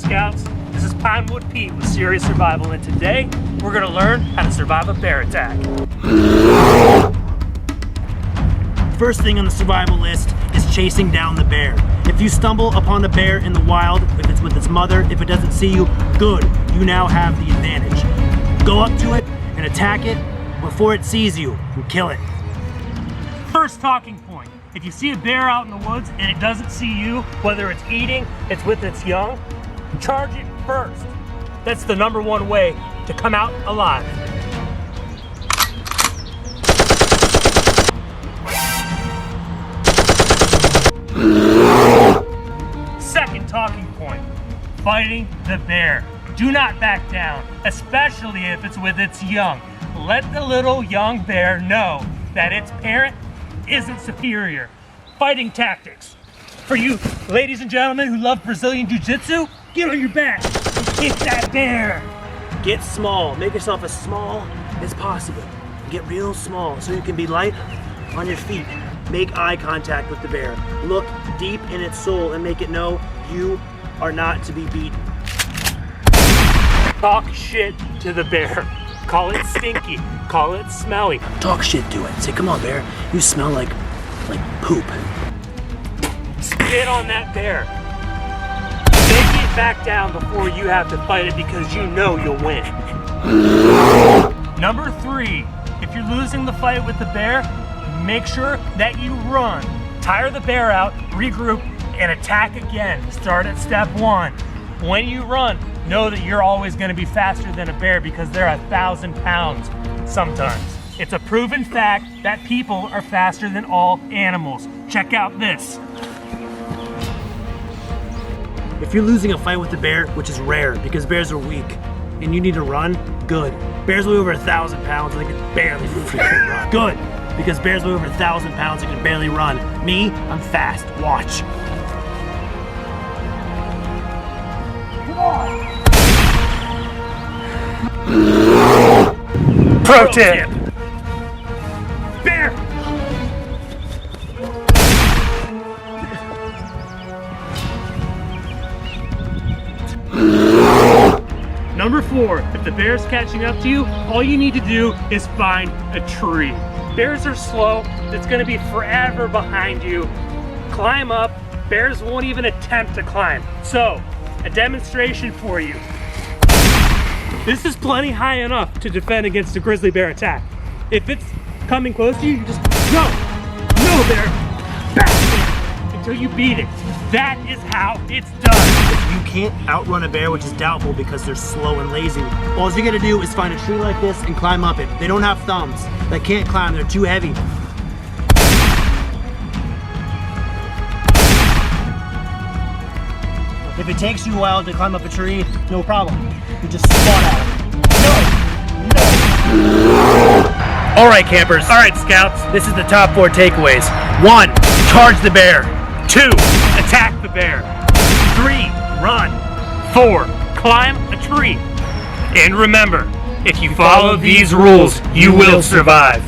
Scouts? This is Pinewood Pete with Serious Survival, and today we're going to learn how to survive a bear attack. First thing on the survival list is chasing down the bear. If you stumble upon the bear in the wild, if it's with its mother, if it doesn't see you, good, you now have the advantage. Go up to it and attack it before it sees you and kill it. First talking point, if you see a bear out in the woods and it doesn't see you, whether it's eating, it's with its young, charge it first. That's the #1 way to come out alive. Second talking point, fighting the bear. Do not back down, especially if it's with its young. Let the little young bear know that its parent isn't superior. Fighting tactics. For you ladies and gentlemen who love Brazilian Jiu-Jitsu, get on your back and kick that bear. Get small, make yourself as small as possible. Get real small so you can be light on your feet. Make eye contact with the bear. Look deep in its soul and make it know you are not to be beaten. Talk shit to the bear. Call it stinky, call it smelly. Talk shit to it. Say, come on bear, you smell like poop. Spit on that bear. Make it back down before you have to fight it because you know you'll win. #3, if you're losing the fight with the bear, make sure that you run. Tire the bear out, regroup, and attack again. Start at step 1. When you run, know that you're always going to be faster than a bear because they're 1,000 pounds sometimes. It's a proven fact that people are faster than all animals. Check out this. If you're losing a fight with the bear, which is rare because bears are weak, and you need to run, good. Bears weigh over 1,000 pounds and they can barely freaking run. Good, because bears weigh over 1,000 pounds and can barely run. Me, I'm fast. Watch. Pro tip. Bear. #4, if the bear's catching up to you, all you need to do is find a tree. Bears are slow, it's gonna be forever behind you. Climb up, bears won't even attempt to climb. So, a demonstration for you. This is plenty high enough to defend against a grizzly bear attack. If it's coming close to you, you just go. No bear, back bear, until you beat it. That is how it's done. If you can't outrun a bear, which is doubtful because they're slow and lazy, all you gotta do is find a tree like this and climb up it. They don't have thumbs. They can't climb, they're too heavy. If it takes you a while to climb up a tree, no problem. You just swat at them. No! All right, campers. All right, scouts. This is the top 4 takeaways. 1, charge the bear. 2, attack the bear. 3, run. 4, climb a tree. And remember, if you follow these rules, you will survive.